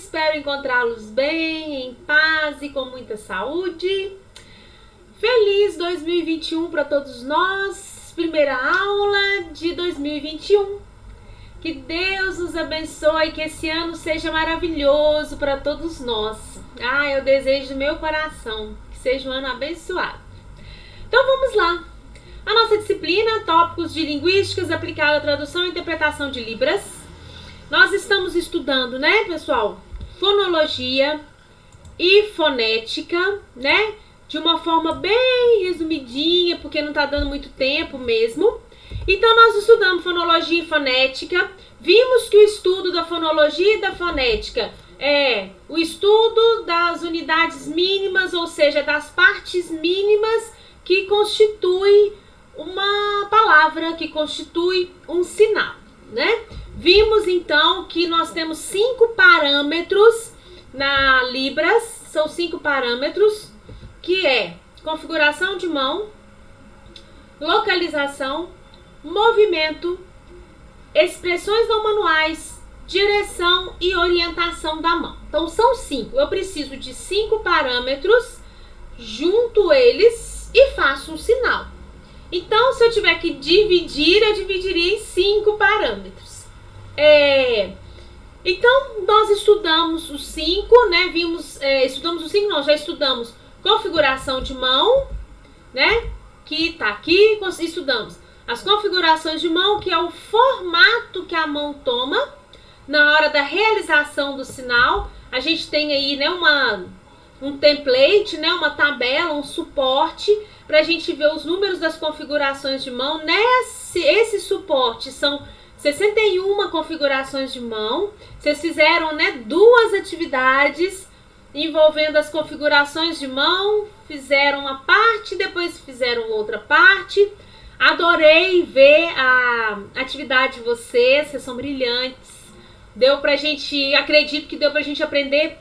Espero encontrá-los bem, em paz e com muita saúde. Feliz 2021 para todos nós. Primeira aula de 2021. Que Deus nos abençoe, que esse ano seja maravilhoso para todos nós. Eu desejo do meu coração que seja um ano abençoado. Então vamos lá. A nossa disciplina, tópicos de linguísticas aplicada à tradução e interpretação de Libras. Nós estamos estudando, né, pessoal, fonologia e fonética, né, de uma forma bem resumidinha, porque não tá dando muito tempo mesmo. Então, nós estudamos fonologia e fonética. Vimos que o estudo da fonologia e da fonética é o estudo das unidades mínimas, ou seja, das partes mínimas que constitui uma palavra, que constitui um sinal, né? Vimos, então, que nós temos 5 parâmetros na Libras. São 5 parâmetros, que é configuração de mão, localização, movimento, expressões não manuais, direção e orientação da mão. Então, são 5. Eu preciso de 5 parâmetros, junto eles e faço um sinal. Então, se eu tiver que dividir, eu dividiria em 5 parâmetros. Então, nós estudamos os 5, né? Estudamos os 5, não, já estudamos configuração de mão, né? Que tá aqui, estudamos as configurações de mão, que é o formato que a mão toma na hora da realização do sinal. A gente tem aí, né, um template, né, uma tabela, um suporte para a gente ver os números das configurações de mão. Esse suporte são 61 configurações de mão. Vocês fizeram, né, 2 atividades envolvendo as configurações de mão, fizeram uma parte, depois fizeram outra parte. Adorei ver a atividade de vocês são brilhantes. Acredito que deu pra gente aprender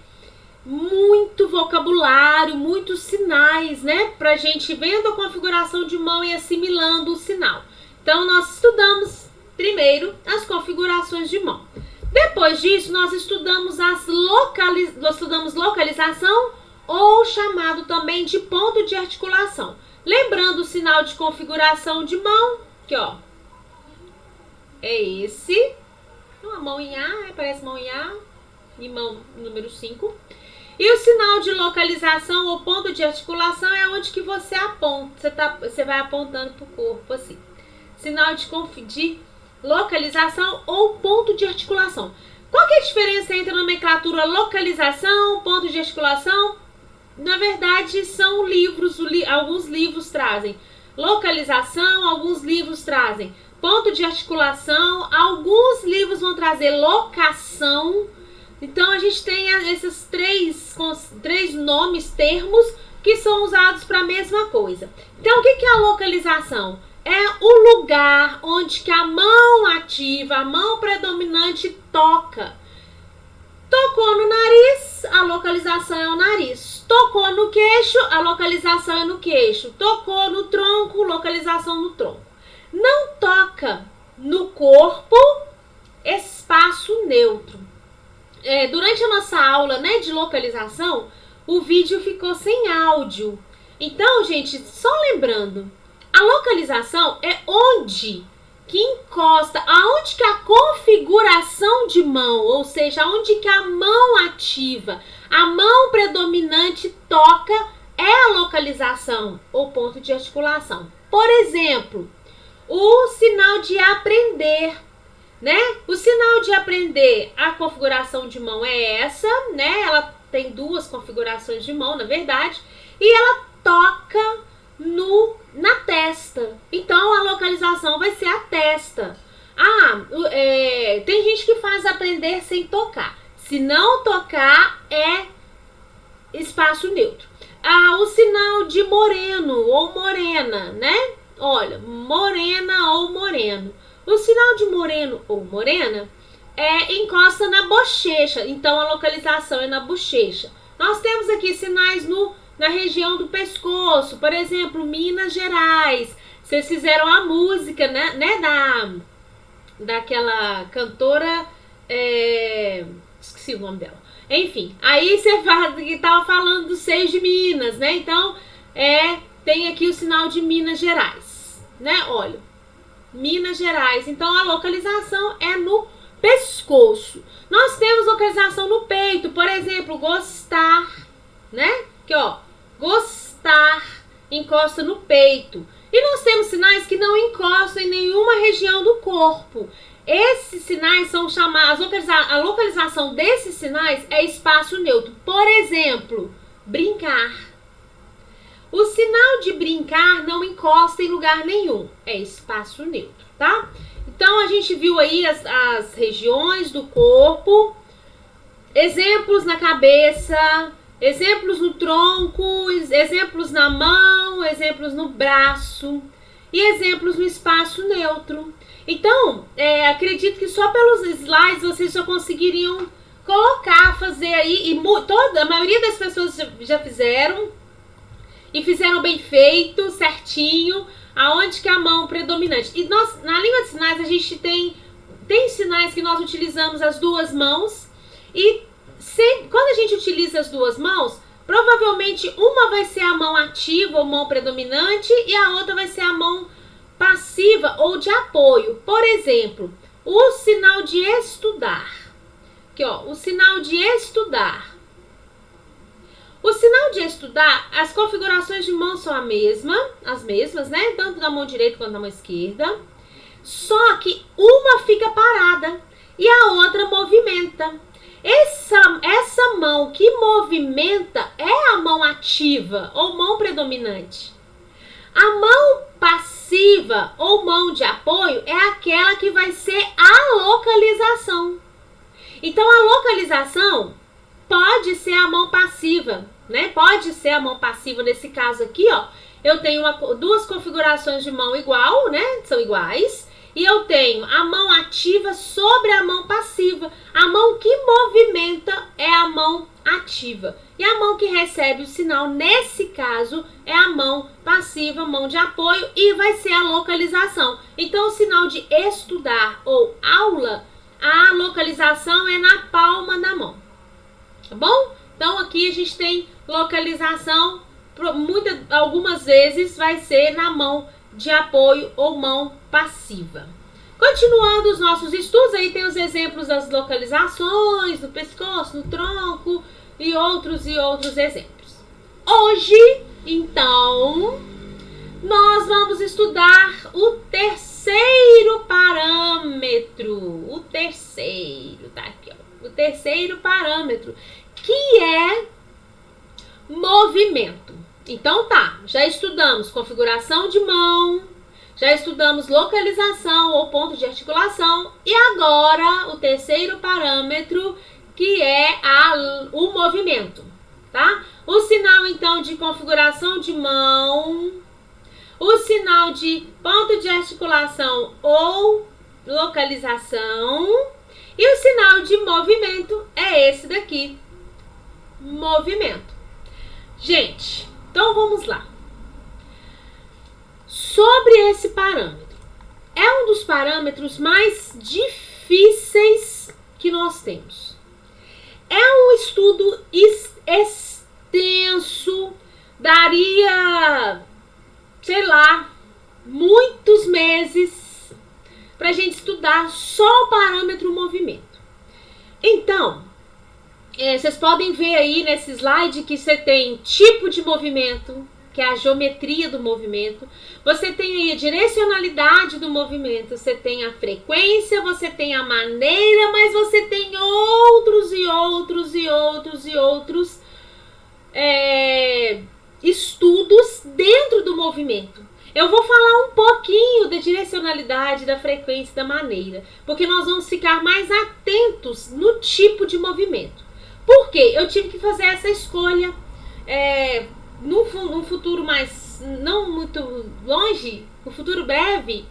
muito vocabulário, muitos sinais, né? Pra gente vendo a configuração de mão e assimilando o sinal. Então, nós estudamos primeiro as configurações de mão. Depois disso, nós estudamos localização, ou chamado também de ponto de articulação. Lembrando o sinal de configuração de mão, que ó, é esse. Uma mão em A, parece mão em A, e mão número 5. E o sinal de localização ou ponto de articulação é onde que você aponta. Você vai apontando para o corpo assim. Sinal de localização ou ponto de articulação. Qual que é a diferença entre a nomenclatura localização, ponto de articulação? Na verdade, são livros, alguns livros trazem localização, alguns livros trazem ponto de articulação, alguns livros vão trazer locação. Então, a gente tem esses três nomes, termos, que são usados para a mesma coisa. Então, o que é a localização? É o lugar onde que a mão ativa, a mão predominante toca. Tocou no nariz, a localização é o nariz. Tocou no queixo, a localização é no queixo. Tocou no tronco, localização no tronco. Não toca no corpo, espaço neutro. Durante a nossa aula, né, de localização, o vídeo ficou sem áudio. Então, gente, só lembrando, a localização é onde que encosta, aonde que a configuração de mão, ou seja, aonde que a mão ativa, a mão predominante toca, é a localização ou ponto de articulação. Por exemplo, o sinal de aprender, né? O sinal de aprender, a configuração de mão é essa, né? Ela tem 2 configurações de mão, na verdade, e ela toca na testa. Então, a localização vai ser a testa. Tem gente que faz aprender sem tocar. Se não tocar, é espaço neutro. O sinal de moreno ou morena, né? Olha, morena ou moreno. O sinal de moreno ou morena encosta na bochecha. Então, a localização é na bochecha. Nós temos aqui sinais na região do pescoço. Por exemplo, Minas Gerais. Vocês fizeram a música, né, daquela cantora, esqueci o nome dela. Enfim, aí você estava falando dos seios de Minas, né? Então, tem aqui o sinal de Minas Gerais, né? Olha, Minas Gerais. Então, a localização é no pescoço. Nós temos localização no peito, por exemplo, gostar, né? Aqui, ó, gostar, encosta no peito. E nós temos sinais que não encostam em nenhuma região do corpo. Esses sinais são chamados, a localização desses sinais é espaço neutro. Por exemplo, brincar. O sinal de brincar não encosta em lugar nenhum, é espaço neutro, tá? Então, a gente viu aí as regiões do corpo, exemplos na cabeça, exemplos no tronco, exemplos na mão, exemplos no braço e exemplos no espaço neutro. Então, acredito que só pelos slides vocês já conseguiriam colocar, fazer aí, e a maioria das pessoas já fizeram, e fizeram bem feito, certinho, aonde que é a mão predominante. E nós, na língua de sinais, a gente tem sinais que nós utilizamos as duas mãos, e quando a gente utiliza as duas mãos, provavelmente uma vai ser a mão ativa ou mão predominante, e a outra vai ser a mão passiva ou de apoio. Por exemplo, o sinal de estudar. Aqui, ó, o sinal de estudar. O sinal de estudar, as configurações de mão são as mesmas, né? Tanto da mão direita quanto da mão esquerda. Só que uma fica parada e a outra movimenta. Essa mão que movimenta é a mão ativa ou mão predominante. A mão passiva ou mão de apoio é aquela que vai ser a localização. Então, a localização pode ser a mão passiva, né? Pode ser a mão passiva nesse caso aqui, ó. Eu tenho duas configurações de mão igual, né? São iguais. E eu tenho a mão ativa sobre a mão passiva. A mão que movimenta é a mão ativa. E a mão que recebe o sinal, nesse caso, é a mão passiva, mão de apoio, e vai ser a localização. Então, o sinal de estudar ou aula, a localização é na palma da mão. Tá bom? Então, aqui a gente tem localização, algumas vezes vai ser na mão de apoio ou mão passiva. Continuando os nossos estudos, aí tem os exemplos das localizações, no pescoço, no tronco e outros exemplos. Hoje, então, nós vamos estudar o terceiro parâmetro. O terceiro, tá aqui, ó. O terceiro parâmetro, que é movimento. Então tá, já estudamos configuração de mão, já estudamos localização ou ponto de articulação, e agora o terceiro parâmetro, que é o movimento, tá? O sinal então de configuração de mão, o sinal de ponto de articulação ou localização, e o sinal de movimento é esse daqui, movimento. Gente, então vamos lá. Sobre esse parâmetro, é um dos parâmetros mais difíceis que nós temos. É um estudo extenso, daria, sei lá, muitos meses para a gente estudar só o parâmetro movimento. Então, vocês podem ver aí nesse slide que você tem tipo de movimento, que é a geometria do movimento. Você tem aí a direcionalidade do movimento, você tem a frequência, você tem a maneira, mas você tem outros estudos dentro do movimento. Eu vou falar um pouquinho da direcionalidade, da frequência, da maneira, porque nós vamos ficar mais atentos no tipo de movimento. Por quê? Eu tive que fazer essa escolha num futuro mais, não muito longe, no futuro breve.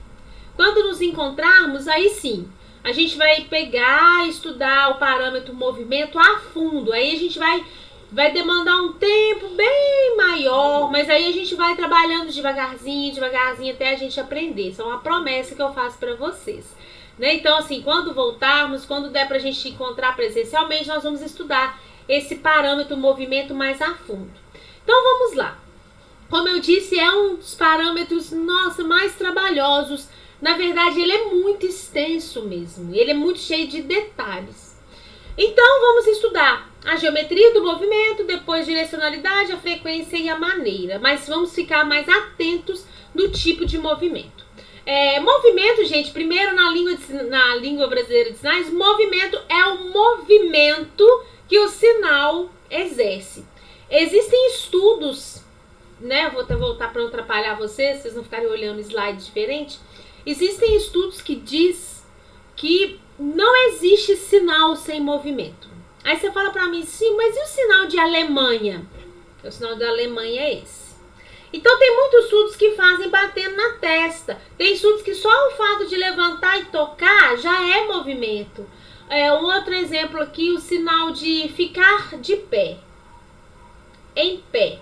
Quando nos encontrarmos, aí sim, a gente vai pegar e estudar o parâmetro movimento a fundo. Aí a gente vai demandar um tempo bem maior, mas aí a gente vai trabalhando devagarzinho até a gente aprender. Isso é uma promessa que eu faço para vocês. Né? Então, assim, quando voltarmos, quando der pra gente encontrar presencialmente, nós vamos estudar esse parâmetro movimento mais a fundo. Então vamos lá. Como eu disse, é um dos parâmetros, nossa, mais trabalhosos. Na verdade, ele é muito extenso mesmo. Ele é muito cheio de detalhes. Então, vamos estudar a geometria do movimento, depois direcionalidade, a frequência e a maneira. Mas vamos ficar mais atentos no tipo de movimento. Movimento, gente, primeiro na língua brasileira de sinais, movimento é o movimento que o sinal exerce. Existem estudos, né? Vou voltar para não atrapalhar vocês não ficarem olhando slide diferente. Existem estudos que diz que não existe sinal sem movimento. Aí você fala para mim, sim, mas e o sinal de Alemanha? O sinal da Alemanha é esse. Então tem muitos estudos que fazem batendo na testa. Tem estudos que só o fato de levantar e tocar já é movimento. Um outro exemplo aqui, o sinal de ficar de pé. Em pé.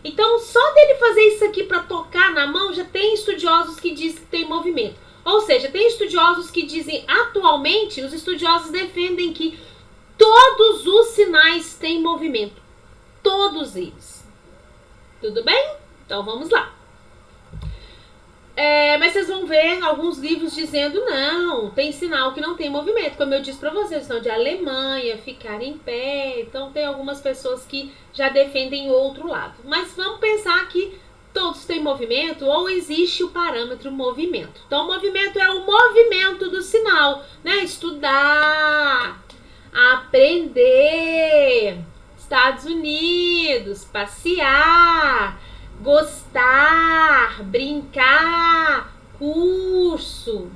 Então, só dele fazer isso aqui para tocar na mão, já tem estudiosos que dizem que tem movimento. Ou seja, tem estudiosos que dizem, atualmente, os estudiosos defendem que todos os sinais têm movimento. Todos eles. Tudo bem? Então, vamos lá. Mas vocês vão ver alguns livros dizendo, não, tem sinal que não tem movimento. Como eu disse para vocês, sinal de Alemanha, ficar em pé. Então, tem algumas pessoas que já defendem outro lado. Mas vamos pensar que todos têm movimento ou existe o parâmetro movimento. Então, o movimento é o movimento do sinal, né? Estudar, aprender, Estados Unidos, passear, gostar, brincar, curso,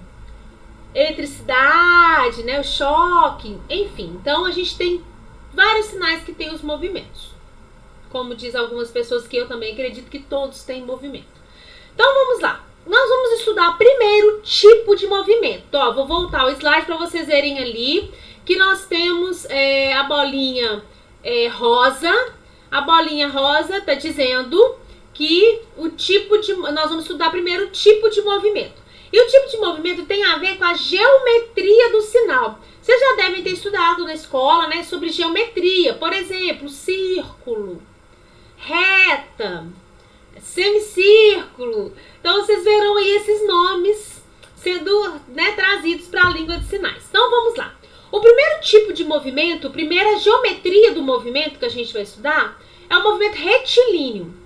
eletricidade, né, o choque, enfim. Então, a gente tem vários sinais que tem os movimentos. Como diz algumas pessoas, que eu também acredito que todos têm movimento. Então, vamos lá. Nós vamos estudar primeiro tipo de movimento. Ó, vou voltar o slide para vocês verem ali que nós temos a bolinha rosa. A bolinha rosa está dizendo que nós vamos estudar primeiro o tipo de movimento. E o tipo de movimento tem a ver com a geometria do sinal. Vocês já devem ter estudado na escola, né, sobre geometria. Por exemplo, círculo, reta, semicírculo. Então, vocês verão aí esses nomes sendo, né, trazidos para a língua de sinais. Então, vamos lá. O primeiro tipo de movimento, a primeira geometria do movimento que a gente vai estudar é o movimento retilíneo.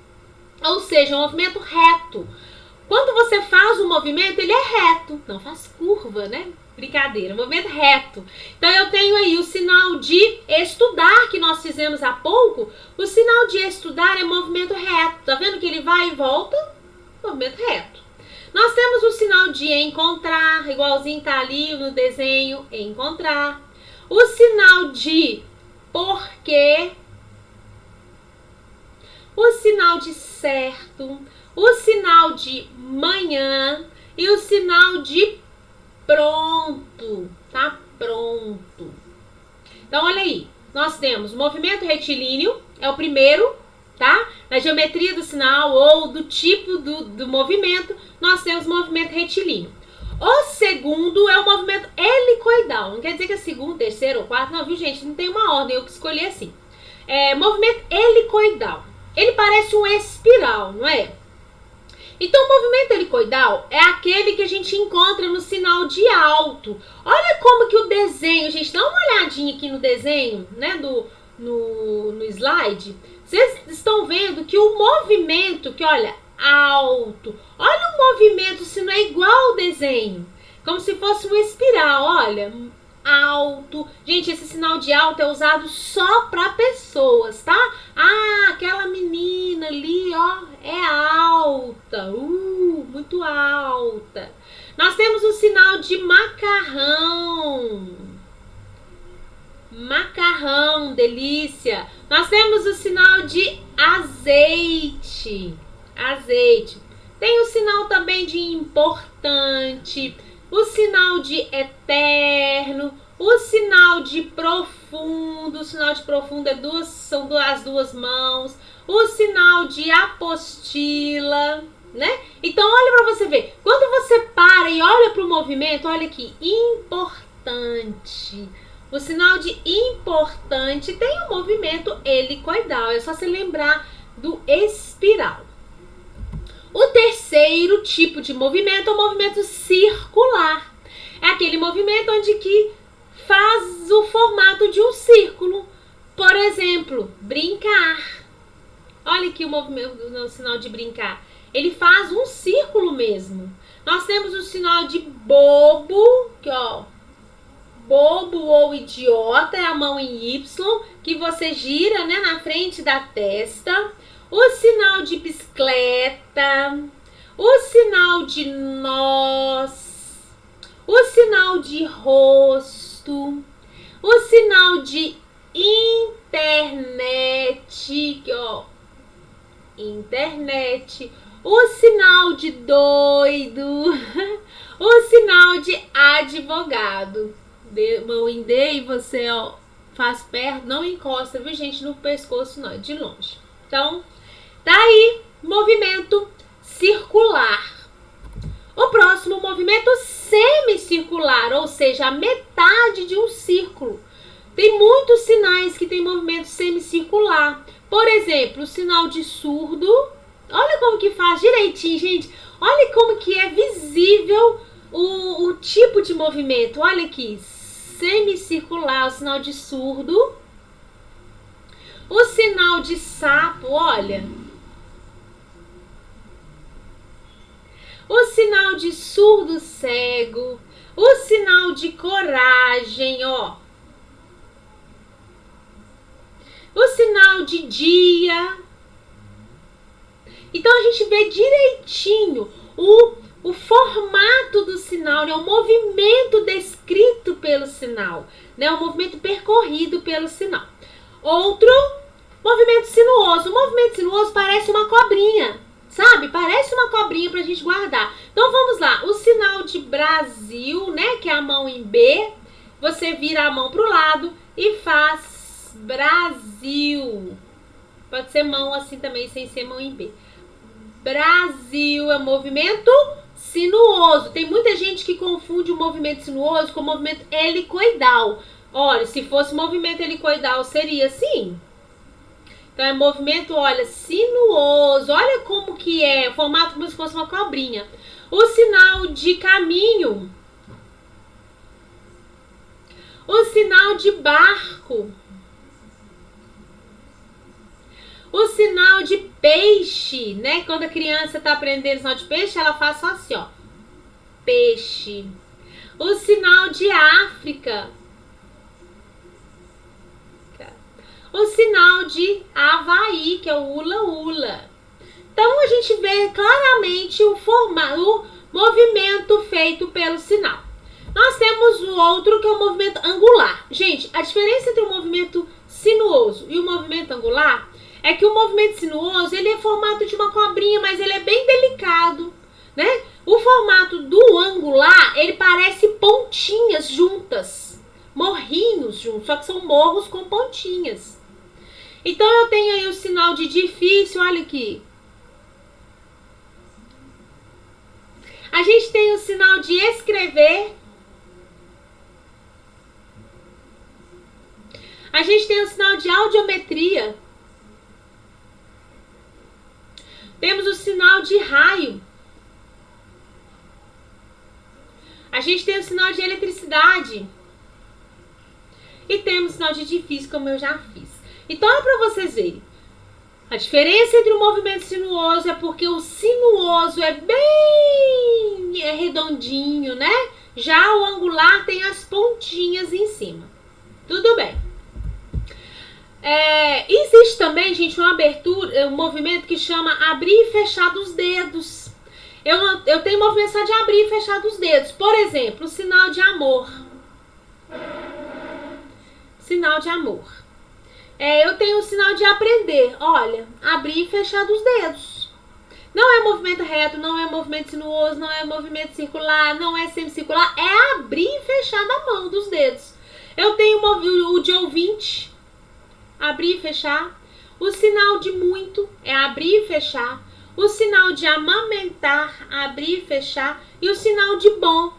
Ou seja, um movimento reto. Quando você faz um movimento, ele é reto. Não faz curva, né? Brincadeira, movimento reto. Então, eu tenho aí o sinal de estudar, que nós fizemos há pouco. O sinal de estudar é movimento reto. Tá vendo que ele vai e volta? Movimento reto. Nós temos o sinal de encontrar, igualzinho tá ali no desenho, encontrar. O sinal de porquê. O sinal de certo, o sinal de manhã e o sinal de pronto, tá? Pronto. Então, olha aí, nós temos o movimento retilíneo, é o primeiro, tá? Na geometria do sinal ou do tipo do movimento, nós temos o movimento retilíneo. O segundo é o movimento helicoidal, não quer dizer que é segundo, terceiro ou quarto, não, viu, gente? Não tem uma ordem, eu que escolhi assim. Movimento helicoidal. Ele parece um espiral, não é? Então, o movimento helicoidal é aquele que a gente encontra no sinal de alto. Olha como que o desenho, gente, dá uma olhadinha aqui no desenho, né, no slide. Vocês estão vendo que o movimento, que olha, alto. Olha o movimento, se não é igual ao desenho. Como se fosse uma espiral, olha, alto. Gente, esse sinal de alto é usado só para pessoas, tá? Ah, aquela menina ali, ó, é alta. Muito alta. Nós temos o sinal de macarrão. Macarrão, delícia. Nós temos o sinal de azeite. Azeite. Tem o sinal também de importante. O sinal de eterno, o sinal de profundo, o sinal de profundo são as duas mãos, o sinal de apostila, né? Então, olha para você ver, quando você para e olha para o movimento, olha aqui, importante, O sinal de importante tem o movimento helicoidal. É só se lembrar do espiral. O terceiro tipo de movimento é o movimento circular. É aquele movimento onde que faz o formato de um círculo. Por exemplo, brincar. Olha aqui o movimento do sinal de brincar. Ele faz um círculo mesmo. Nós temos o sinal de bobo, que ó, bobo ou idiota, é a mão em Y, que você gira, né, na frente da testa. O sinal de bicicleta, o sinal de nós, o sinal de rosto, o sinal de internet, ó, internet, o sinal de doido, o sinal de advogado. Mão em D e você, ó, faz perto, não encosta, viu, gente, no pescoço, não, de longe. Então, daí, movimento circular. O próximo movimento semicircular, ou seja, a metade de um círculo. Tem muitos sinais que tem movimento semicircular. Por exemplo, o sinal de surdo. Olha como que faz direitinho, gente. Olha como que é visível o tipo de movimento. Olha aqui, semicircular, o sinal de surdo. O sinal de sapo, olha. O sinal de surdo cego. O sinal de coragem, ó. O sinal de dia. Então a gente vê direitinho o formato do sinal, né? O movimento descrito pelo sinal, né? O movimento percorrido pelo sinal. Outro, movimento sinuoso. O movimento sinuoso parece uma cobrinha, sabe? Parece uma cobrinha pra gente guardar. Então vamos lá. O sinal de Brasil, né? Que é a mão em B. Você vira a mão pro lado e faz Brasil. Pode ser mão assim também, sem ser mão em B. Brasil é movimento sinuoso. Tem muita gente que confunde o movimento sinuoso com o movimento helicoidal. Olha, se fosse movimento helicoidal, seria assim. Então é movimento, olha, sinuoso. Olha como que é, formato como se fosse uma cobrinha. O sinal de caminho. O sinal de barco. O sinal de peixe, né? Quando a criança tá aprendendo o sinal de peixe, ela faz só assim, ó. Peixe. O sinal de África. O sinal de Havaí, que é o ula-ula. Então, a gente vê claramente o movimento feito pelo sinal. Nós temos o outro, que é o movimento angular. Gente, a diferença entre o movimento sinuoso e o movimento angular é que o movimento sinuoso, ele é formato de uma cobrinha, mas ele é bem delicado, né? O formato do angular, ele parece pontinhas juntas, morrinhos juntos, só que são morros com pontinhas. Então, eu tenho aí o sinal de difícil, olha aqui. A gente tem o sinal de escrever. A gente tem o sinal de audiometria. Temos o sinal de raio. A gente tem o sinal de eletricidade. E temos o sinal de difícil, como eu já fiz. Então é para vocês verem. A diferença entre o movimento sinuoso é porque o sinuoso é bem redondinho, né? Já o angular tem as pontinhas em cima. Tudo bem. Existe também, gente, uma abertura, um movimento que chama abrir e fechar dos dedos. Eu tenho movimento só de abrir e fechar dos dedos. Por exemplo, o sinal de amor. Sinal de amor. Eu tenho o sinal de aprender. Olha, abrir e fechar dos dedos. Não é movimento reto, não é movimento sinuoso, não é movimento circular, não é semicircular. É abrir e fechar da mão, dos dedos. Eu tenho o de ouvinte. Abrir e fechar. O sinal de muito é abrir e fechar. O sinal de amamentar, abrir e fechar. E o sinal de bom.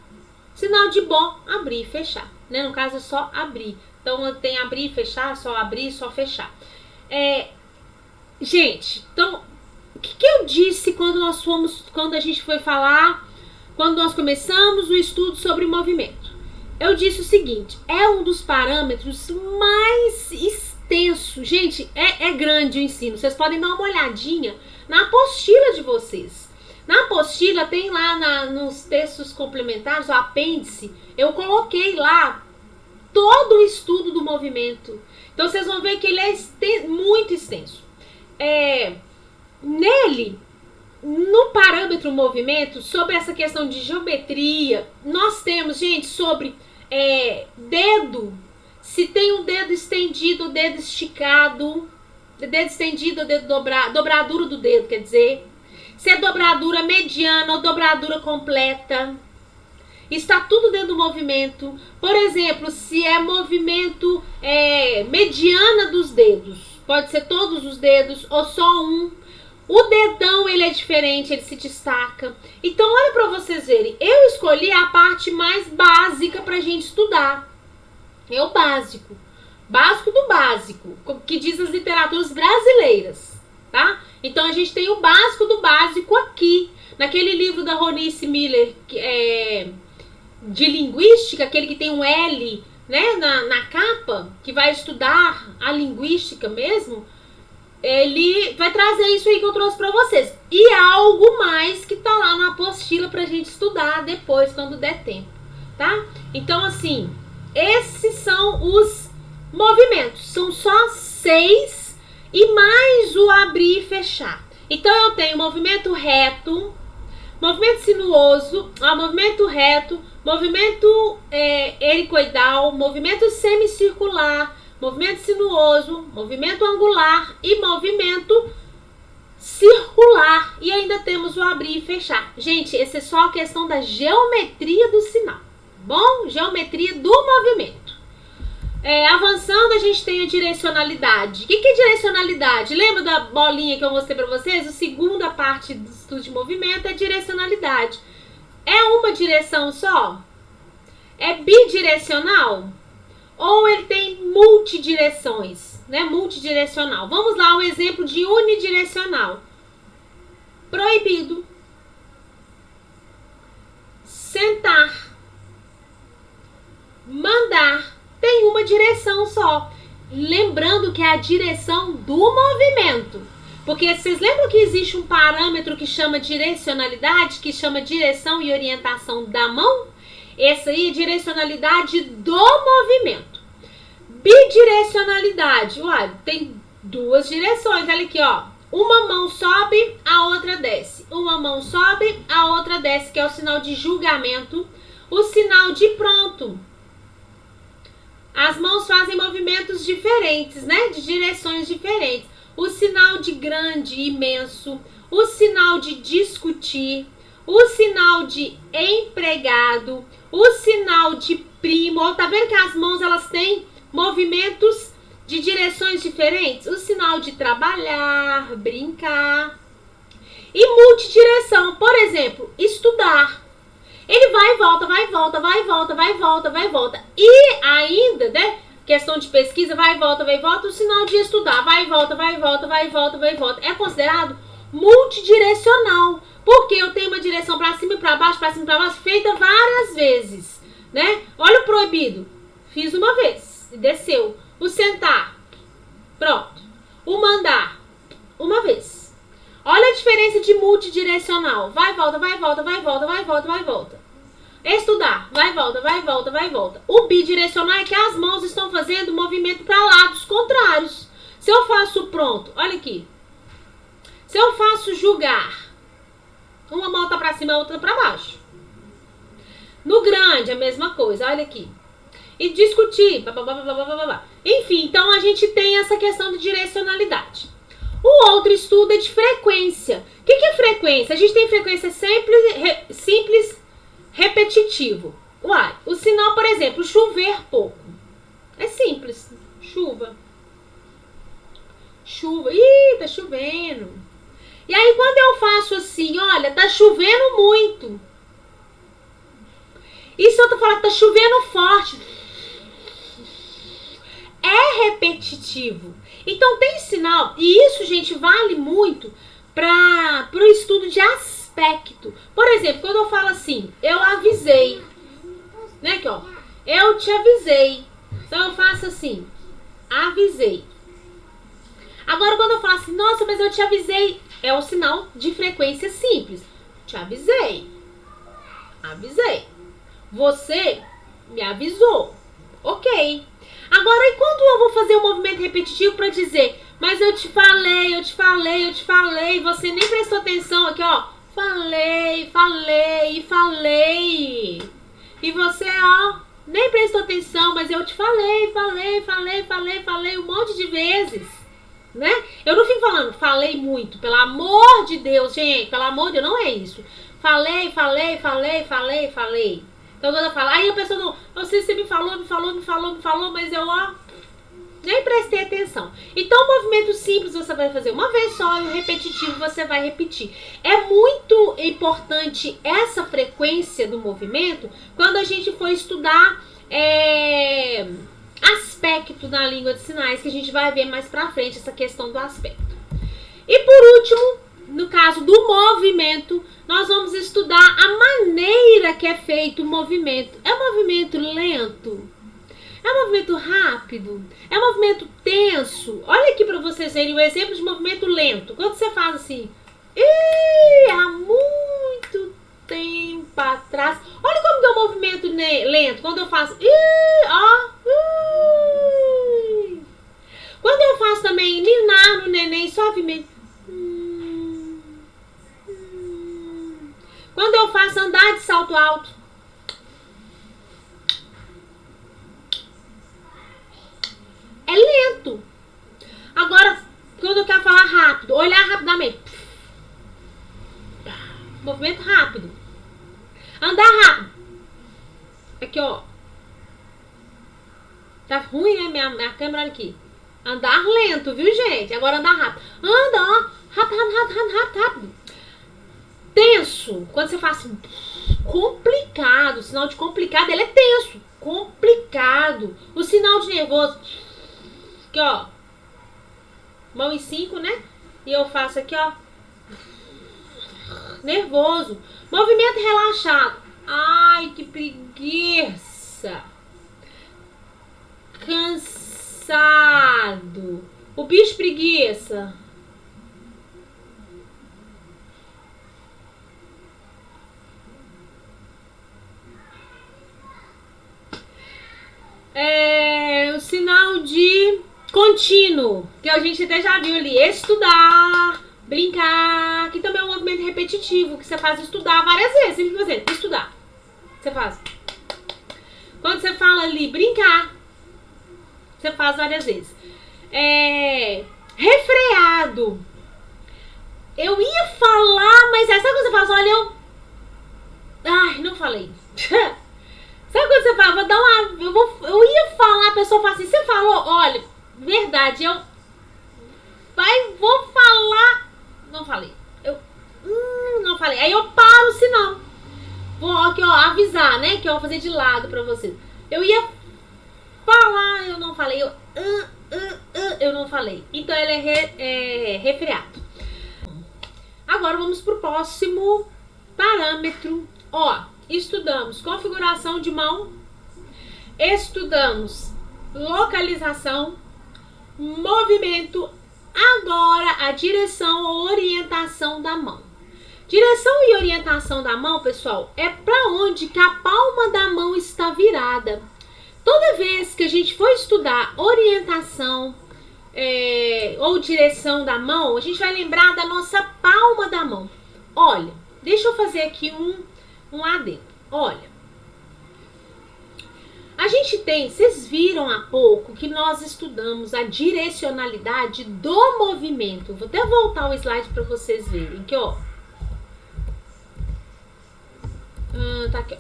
Sinal de bom, abrir e fechar. né? No caso é só abrir. Então tem abrir e fechar, só fechar. Gente, então o que eu disse quando a gente foi falar, quando nós começamos o estudo sobre movimento? Eu disse o seguinte: é um dos parâmetros mais extensos. Gente, é grande o ensino. Vocês podem dar uma olhadinha na apostila de vocês. Na apostila tem lá nos textos complementares, o apêndice, eu coloquei lá todo o estudo do movimento. Então vocês vão ver que ele é muito extenso. Nele, no parâmetro movimento, sobre essa questão de geometria, nós temos, gente, sobre dedo, se tem um dedo estendido ou dedo esticado, dedo estendido ou dedo dobrado, dobradura do dedo, quer dizer, se é dobradura mediana ou dobradura completa, está tudo dentro do movimento. Por exemplo, se é movimento mediana dos dedos, pode ser todos os dedos ou só um. O dedão, ele é diferente, ele se destaca. Então, olha para vocês verem. Eu escolhi a parte mais básica pra gente estudar. É o básico. Básico do básico, que diz as literaturas brasileiras, tá? Então, a gente tem o básico do básico aqui. Naquele livro da Ronice Miller, de linguística, aquele que tem um L, né, na capa, que vai estudar a linguística mesmo, ele vai trazer isso aí que eu trouxe pra vocês. E algo mais que tá lá na apostila pra gente estudar depois, quando der tempo, tá? Então, assim, esses são os movimentos. São só 6 e mais o abrir e fechar. Então, eu tenho movimento reto, movimento sinuoso, movimento reto, movimento helicoidal, movimento semicircular, movimento sinuoso, movimento angular e movimento circular. E ainda temos o abrir e fechar. Gente, essa é só a questão da geometria do sinal, bom? Geometria do movimento. Avançando, a gente tem a direcionalidade. O que é direcionalidade? Lembra da bolinha que eu mostrei para vocês? A segunda parte do estudo de movimento é direcionalidade. É uma direção só? É bidirecional? Ou ele tem multidireções, né? Multidirecional. Vamos lá, um exemplo de unidirecional. Proibido. Sentar. Mandar. Tem uma direção só. Lembrando que é a direção do movimento. Porque vocês lembram que existe um parâmetro que chama direcionalidade, que chama direção e orientação da mão? Essa aí é direcionalidade do movimento. Bidirecionalidade. Uai, tem duas direções. Olha aqui, ó. Uma mão sobe, a outra desce. Uma mão sobe, a outra desce, que é o sinal de julgamento. O sinal de pronto. As mãos fazem movimentos diferentes, né? De direções diferentes. O sinal de grande, imenso. O sinal de discutir. O sinal de empregado. O sinal de primo. Tá vendo que as mãos, elas têm movimentos de direções diferentes? O sinal de trabalhar, brincar. E multidireção. Por exemplo, estudar. Ele vai e volta, vai e volta, vai e volta, vai e volta, vai e volta. E ainda, né? Questão de pesquisa, vai e volta, vai e volta. O sinal de estudar, vai e volta, vai e volta, vai e volta, vai e volta. É considerado multidirecional. Porque eu tenho uma direção para cima e para baixo, feita várias vezes, né? Olha o proibido. Fiz uma vez e desceu. O sentar. Pronto. O mandar. Uma vez. Olha a diferença de multidirecional. Vai, volta, vai, volta, vai, volta, vai, volta, vai, volta. Estudar. Vai, volta, vai, volta, vai, volta. O bidirecional é que as mãos estão fazendo movimento para lados contrários. Se eu faço pronto, olha aqui. Se eu faço julgar, uma mão tá para cima, a outra para baixo. No grande, a mesma coisa, olha aqui. E discutir, blá, blá, blá, blá, blá, blá. Enfim, então a gente tem essa questão de direcionalidade. O outro estudo é de frequência. O que é frequência? A gente tem frequência simples, repetitivo. Uai, o sinal, por exemplo, chover pouco. É simples. Chuva. Chuva. Ih, tá chovendo. E aí, quando eu faço assim, olha, tá chovendo muito. E se eu tô falando que tá chovendo forte? é repetitivo. Então tem sinal, e isso, gente, vale muito para o estudo de aspecto. Por exemplo, quando eu falo assim, eu avisei, né, aqui, ó, eu te avisei. Então eu faço assim, avisei. Agora quando eu falo assim, nossa, mas eu te avisei, é o sinal de frequência simples. Te avisei. Avisei. Você me avisou. Ok. Agora, e quando eu vou fazer um movimento repetitivo para dizer, mas eu te falei, eu te falei, eu te falei, você nem prestou atenção aqui, ó. Falei, falei, falei. E você, ó, nem prestou atenção, mas eu te falei, falei, falei, falei, falei um monte de vezes, né? Eu não fico falando, falei muito, pelo amor de Deus, gente, pelo amor de Deus, não é isso. Falei, falei, falei, falei, falei. Então quando eu falo, aí a pessoa não, você me falou, mas eu, ó, nem prestei atenção. Então o movimento simples você vai fazer uma vez só e o repetitivo você vai repetir. É muito importante essa frequência do movimento quando a gente for estudar aspecto na língua de sinais, que a gente vai ver mais pra frente essa questão do aspecto. E por último, no caso do movimento, nós vamos estudar a maneira que é feito o movimento. É um movimento lento? É um movimento rápido? É um movimento tenso? Olha aqui para vocês verem o exemplo de movimento lento. Quando você faz assim, há muito tempo atrás. Olha como que é o movimento lento. Quando eu faço, quando eu faço também ninar no neném suavemente. Quando eu faço andar de salto alto. É lento. Agora, quando eu quero falar rápido, olhar rapidamente. Movimento rápido. Andar rápido. Aqui, ó. Tá ruim, né? Minha câmera aqui. Andar lento, viu, gente? Agora andar rápido. Anda, ó. Rápido. Tenso. Quando você faz assim, complicado. O sinal de complicado, ele é tenso. Complicado. O sinal de nervoso. Aqui, ó. Mão em 5, né? E eu faço aqui, ó. Nervoso. Movimento relaxado. Ai, que preguiça. Cansado. O bicho preguiça. O sinal de contínuo, que a gente até já viu ali. Estudar, brincar, que também é um movimento repetitivo, que você faz estudar várias vezes. Você fica fazendo, estudar. Você faz. Quando você fala ali, brincar, você faz várias vezes. Refreado. Eu ia falar, mas sabe quando você faz? Olha, ai, não falei. Sabe quando você fala, eu ia falar, a pessoa fala assim, você falou, olha, verdade, vou falar, não falei, não falei, aí eu paro o sinal, vou aqui, ó, avisar, né, que eu vou fazer de lado pra vocês, eu ia falar, eu não falei, eu não falei, então ele é refreado. Agora vamos pro próximo parâmetro, ó. Estudamos configuração de mão, estudamos localização, movimento, agora a direção ou orientação da mão. Direção e orientação da mão, pessoal, é para onde que a palma da mão está virada. Toda vez que a gente for estudar orientação ou direção da mão, a gente vai lembrar da nossa palma da mão. Olha, deixa eu fazer aqui um adendo. Olha, a gente tem, vocês viram há pouco que nós estudamos a direcionalidade do movimento. Vou até voltar o slide para vocês verem aqui, ó. Tá aqui, ó.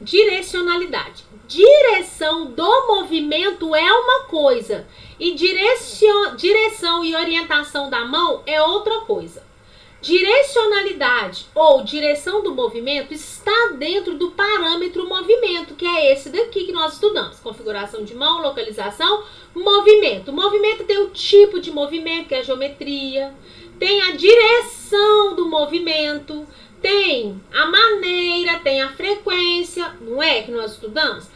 Direcionalidade. Direção do movimento é uma coisa e direção e orientação da mão é outra coisa. Direcionalidade ou direção do movimento está dentro do parâmetro movimento, que é esse daqui que nós estudamos. Configuração de mão, localização, movimento. O movimento tem o tipo de movimento, que é a geometria, tem a direção do movimento, tem a maneira, tem a frequência, não é que nós estudamos?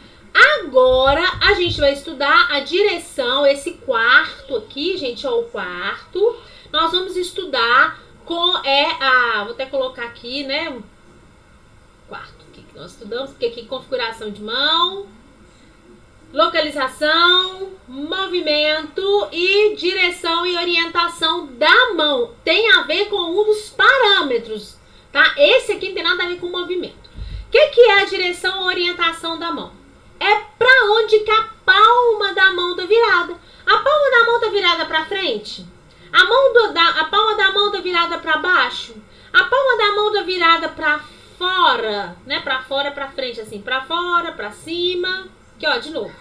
Agora a gente vai estudar a direção, esse quarto aqui, gente, ó, o quarto. Nós vamos estudar vou até colocar aqui, né, o quarto aqui que nós estudamos, porque aqui configuração de mão, localização, movimento e direção e orientação da mão. Tem a ver com um dos parâmetros, tá? Esse aqui não tem nada a ver com o movimento. O que é a direção ou orientação da mão? É pra onde que a palma da mão tá virada. A palma da mão tá virada pra frente? A palma da mão tá virada para baixo? A palma da mão tá virada para fora, né? Para fora, para frente, assim, para fora, para cima. Aqui, ó, de novo.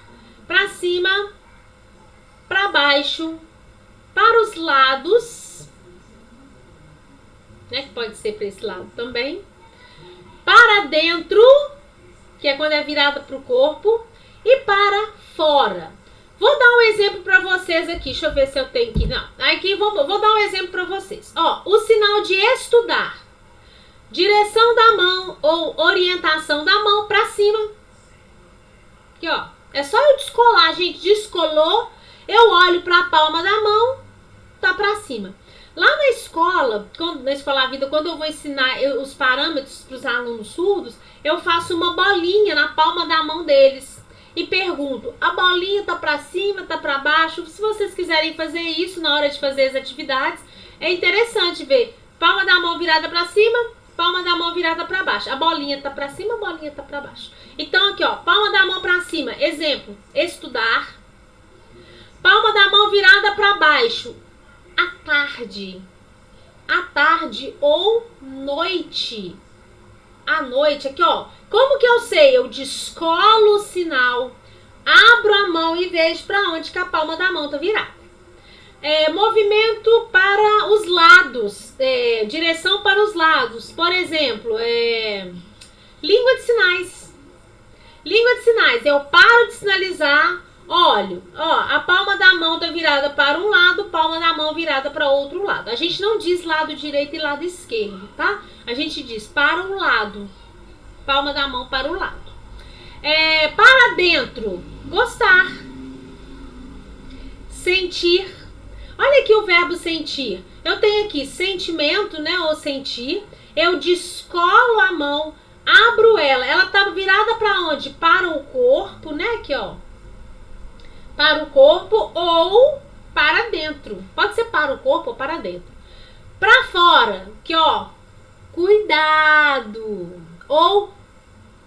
Para cima, para baixo, para os lados, né? Que pode ser para esse lado também. Para dentro, que é quando é virada para o corpo, e para fora. Vou dar um exemplo para vocês aqui. Deixa eu ver se eu tenho aqui. Não. Aqui vou dar um exemplo para vocês. Ó, o sinal de estudar. Direção da mão ou orientação da mão para cima. Aqui, ó. É só eu descolar, gente. Descolou, eu olho para a palma da mão, tá para cima. Lá na escola, na Escola Vida, quando eu vou ensinar os parâmetros para os alunos surdos, eu faço uma bolinha na palma da mão deles. E pergunto, a bolinha tá para cima, tá para baixo? Se vocês quiserem fazer isso na hora de fazer as atividades, é interessante ver palma da mão virada para cima, palma da mão virada para baixo. A bolinha tá para cima, a bolinha tá para baixo. Então aqui, ó, palma da mão para cima, exemplo, estudar. Palma da mão virada para baixo, à tarde. À tarde ou noite. À noite, aqui, ó. Como que eu sei? Eu descolo o sinal, abro a mão e vejo para onde que a palma da mão tá virada. Movimento para os lados, direção para os lados. Por exemplo, língua de sinais. Língua de sinais, eu paro de sinalizar, olho, ó, a palma da mão tá virada para um lado, palma da mão virada para outro lado. A gente não diz lado direito e lado esquerdo, tá? A gente diz para um lado. Palma da mão para o lado. Para dentro, gostar. Sentir. Olha aqui o verbo sentir. Eu tenho aqui sentimento, né? Ou sentir. Eu descolo a mão, abro ela. Ela tá virada para onde? Para o corpo, né? Aqui, ó. Para o corpo ou para dentro. Pode ser para o corpo ou para dentro. Para fora, aqui, ó. Cuidado. Ou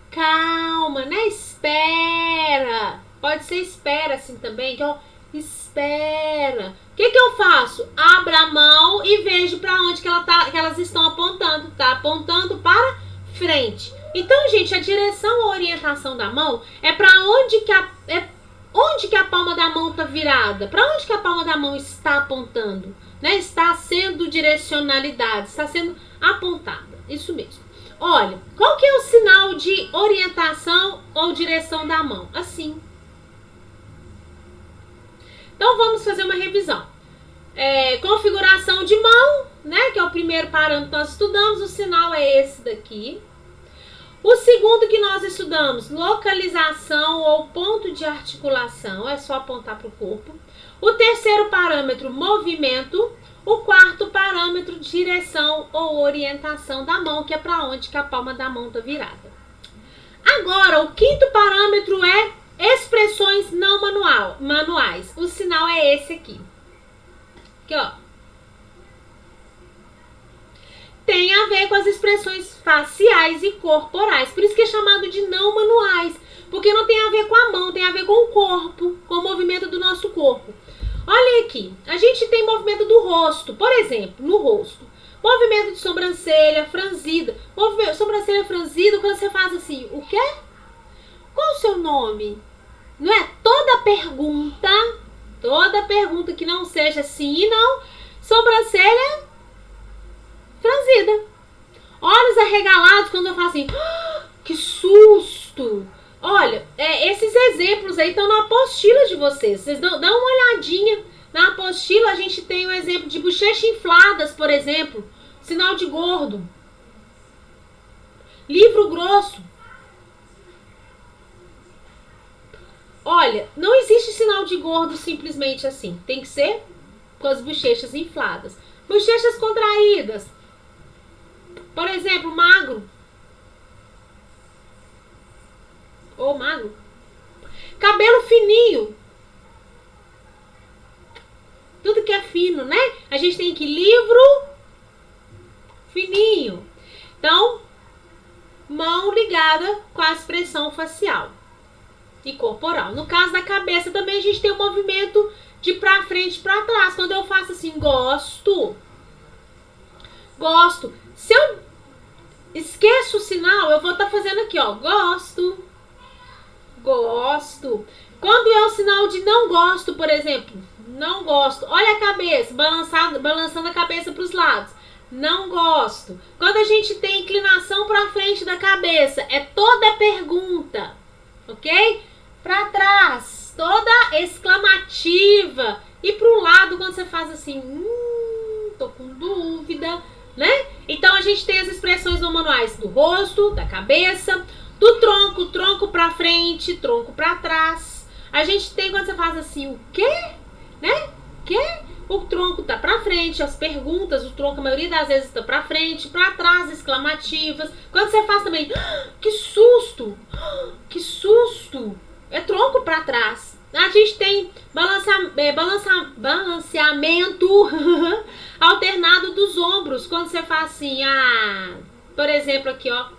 calma, né? Espera. Pode ser espera assim também, que ó, espera. O que eu faço? Abro a mão e vejo para onde que elas estão apontando. Tá apontando para frente. Então, gente, a direção ou orientação da mão é para onde que a palma da mão tá virada. Para onde que a palma da mão está apontando, né? Está sendo direcionalidade, está sendo apontada. Isso mesmo. Olha, qual que é o sinal de orientação ou direção da mão? Assim. Então, vamos fazer uma revisão. Configuração de mão, né? Que é o primeiro parâmetro que nós estudamos. O sinal é esse daqui. O segundo que nós estudamos, localização ou ponto de articulação. É só apontar para o corpo. O terceiro parâmetro, movimento. O quarto parâmetro, direção ou orientação da mão, que é para onde que a palma da mão tá virada. Agora, o quinto parâmetro é expressões não manuais. O sinal é esse aqui. Aqui, ó. Tem a ver com as expressões faciais e corporais. Por isso que é chamado de não manuais. Porque não tem a ver com a mão, tem a ver com o corpo, com o movimento do nosso corpo. Olha aqui, a gente tem movimento do rosto, por exemplo, no rosto. Movimento de sobrancelha franzida. Sobrancelha franzida, quando você faz assim, o quê? Qual o seu nome? Não é? Toda pergunta que não seja sim e não, sobrancelha franzida. Olhos arregalados quando eu falo assim, que susto. Olha, esses exemplos aí estão na apostila de vocês. Vocês dão uma olhadinha. Na apostila a gente tem o exemplo de bochechas infladas, por exemplo. Sinal de gordo. Livro grosso. Olha, não existe sinal de gordo simplesmente assim. Tem que ser com as bochechas infladas. Bochechas contraídas. Por exemplo, magro. Ou magro. Cabelo fininho. Tudo que é fino, né? A gente tem equilíbrio fininho. Então, mão ligada com a expressão facial e corporal. No caso da cabeça também a gente tem o movimento de pra frente e pra trás. Quando eu faço assim, gosto. Se eu esqueço o sinal, eu vou estar fazendo aqui, ó, gosto. Quando é o sinal de não gosto, por exemplo, não gosto. Olha a cabeça, balançando a cabeça para os lados. Não gosto. Quando a gente tem inclinação para frente da cabeça, é toda pergunta, ok? Para trás, toda exclamativa. E para o lado, quando você faz assim, tô com dúvida, né? Então a gente tem as expressões não manuais do rosto, da cabeça, do tronco para frente, tronco para trás. A gente tem quando você faz assim, o quê? Né? O tronco tá pra frente, as perguntas, o tronco a maioria das vezes tá pra frente, pra trás, exclamativas. Quando você faz também, que susto, é tronco pra trás. A gente tem balanceamento alternado dos ombros. Quando você faz assim, por exemplo aqui, ó,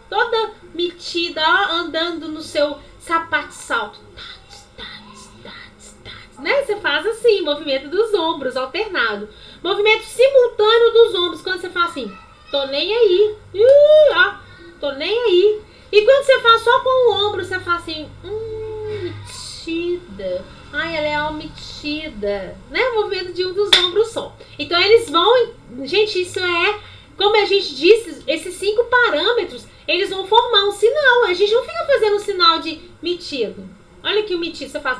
toda metida, ó, andando no seu sapato salto. Né? Você faz assim, movimento dos ombros alternado. Movimento simultâneo dos ombros. Quando você faz assim, tô nem aí. Tô nem aí. E quando você faz só com o ombro, você faz assim, metida. Ai, ela é uma metida. Né? Movimento de um dos ombros só. Então eles vão, gente, isso é, como a gente disse, esses 5 parâmetros, eles vão formar um sinal. A gente não fica fazendo um sinal de metido. Olha aqui o metido, você faz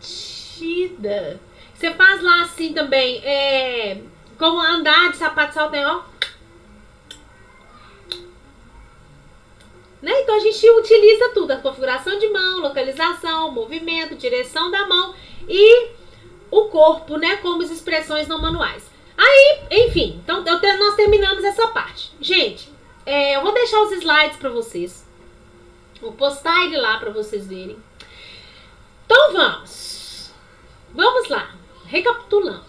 metida. Você faz lá assim também, como andar de sapato salto, ó. Né? Então a gente utiliza tudo, a configuração de mão, localização, movimento, direção da mão e o corpo, né, como as expressões não manuais. Aí, enfim, então nós terminamos essa parte. Gente, eu vou deixar os slides para vocês. Vou postar ele lá para vocês verem. Então vamos lá, recapitulando.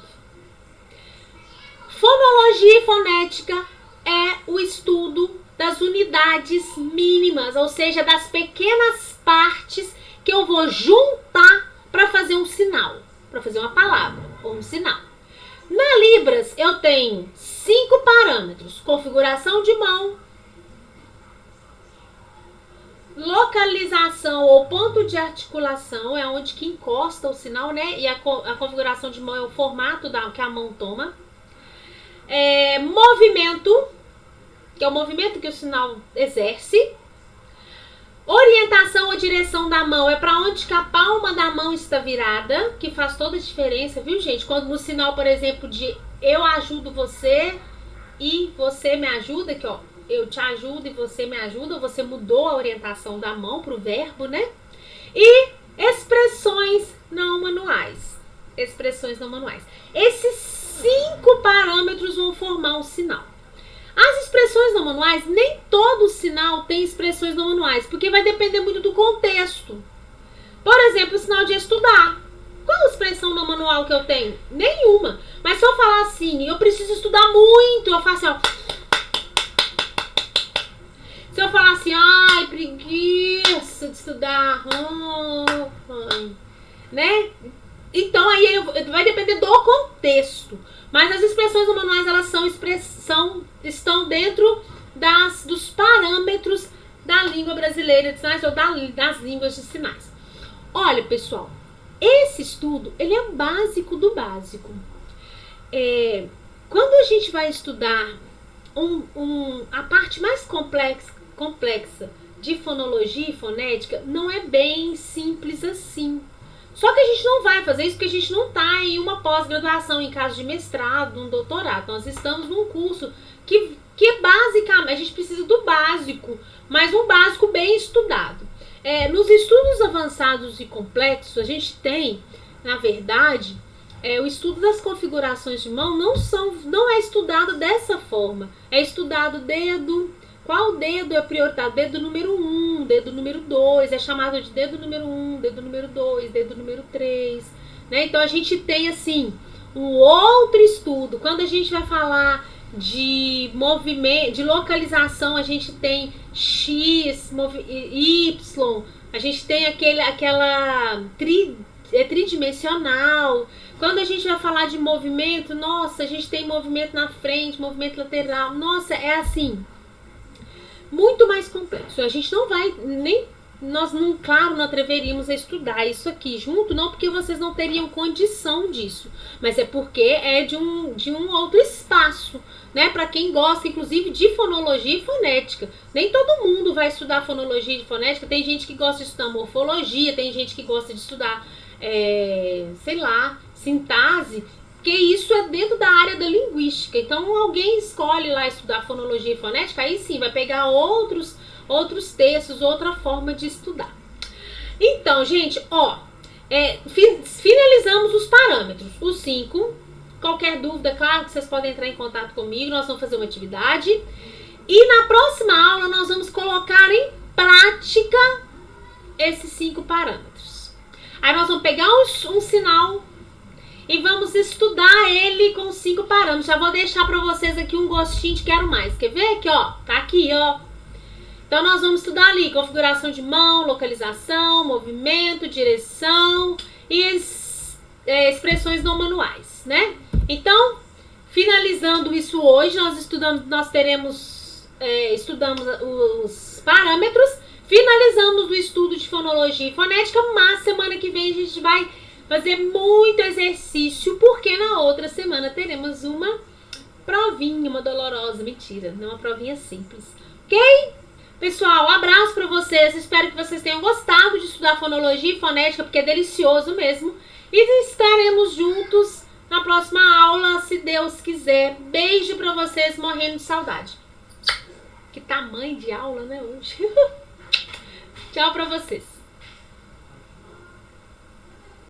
Fonologia e fonética é o estudo das unidades mínimas, ou seja, das pequenas partes que eu vou juntar para fazer um sinal, para fazer uma palavra ou um sinal. Na Libras eu tenho 5 parâmetros: configuração de mão, localização ou ponto de articulação, é onde que encosta o sinal, né? E a configuração de mão é o formato que a mão toma. Movimento, que é o movimento que o sinal exerce. Orientação ou direção da mão é para onde que a palma da mão está virada, que faz toda a diferença, viu, gente? Quando no sinal, por exemplo, de eu ajudo você e você me ajuda, que ó, eu te ajudo e você me ajuda, você mudou a orientação da mão para o verbo, né? E expressões não manuais. Esses 5 parâmetros vão formar um sinal. As expressões não manuais, nem todo sinal tem expressões não manuais, porque vai depender muito do contexto. Por exemplo, o sinal de estudar. Qual a expressão não manual que eu tenho? Nenhuma. Mas se eu falar assim, eu preciso estudar muito, eu faço assim, ó. Se eu falar assim, ai, preguiça de estudar, né? Então aí vai depender do contexto. Mas as expressões não manuais, elas estão dentro dos parâmetros da língua brasileira de sinais ou das línguas de sinais. Olha, pessoal, esse estudo, ele é básico do básico. Quando a gente vai estudar a parte mais complexa de fonologia e fonética, não é bem simples assim. Só que a gente não vai fazer isso porque a gente não está em uma pós-graduação, em caso de mestrado, um doutorado. Nós estamos num curso que basicamente a gente precisa do básico, mas um básico bem estudado. Nos estudos avançados e complexos, a gente tem, na verdade, o estudo das configurações de mão não é estudado dessa forma. É estudado qual dedo é prioritário, dedo número 1, dedo número 2, é chamado de dedo número 1, dedo número 2, dedo número 3, né? Então a gente tem assim um outro estudo. Quando a gente vai falar de movimento, de localização, a gente tem X, Y, a gente tem aquela tridimensional. Quando a gente vai falar de movimento, nossa, a gente tem movimento na frente, movimento lateral. Nossa, é assim, muito mais complexo. A gente não vai nós não, claro, não atreveríamos a estudar isso aqui junto, não porque vocês não teriam condição disso, mas é porque é de um outro espaço, né? Para quem gosta, inclusive, de fonologia e fonética. Nem todo mundo vai estudar fonologia e fonética. Tem gente que gosta de estudar morfologia, tem gente que gosta de estudar, sei lá, sintase, porque isso é dentro da área da linguística. Então, alguém escolhe lá estudar fonologia e fonética, aí sim, vai pegar outros textos, outra forma de estudar. Então, gente, finalizamos os parâmetros, os 5. Qualquer dúvida, claro que vocês podem entrar em contato comigo, nós vamos fazer uma atividade. E na próxima aula nós vamos colocar em prática esses 5 parâmetros. Aí nós vamos pegar um sinal e vamos estudar ele com 5 parâmetros. Já vou deixar para vocês aqui um gostinho de quero mais. Quer ver? Aqui, ó. Tá aqui, ó. Então nós vamos estudar ali configuração de mão, localização, movimento, direção e expressões não manuais, né? Então, finalizando isso hoje, estudamos os parâmetros, finalizamos o estudo de fonologia e fonética, mas semana que vem a gente vai fazer muito exercício, porque na outra semana teremos uma provinha, uma dolorosa, mentira, não uma provinha simples, ok? Pessoal, abraço pra vocês, espero que vocês tenham gostado de estudar fonologia e fonética, porque é delicioso mesmo, e estaremos juntos na próxima aula, se Deus quiser. Beijo pra vocês, morrendo de saudade. Que tamanho de aula, né, hoje? Tchau pra vocês.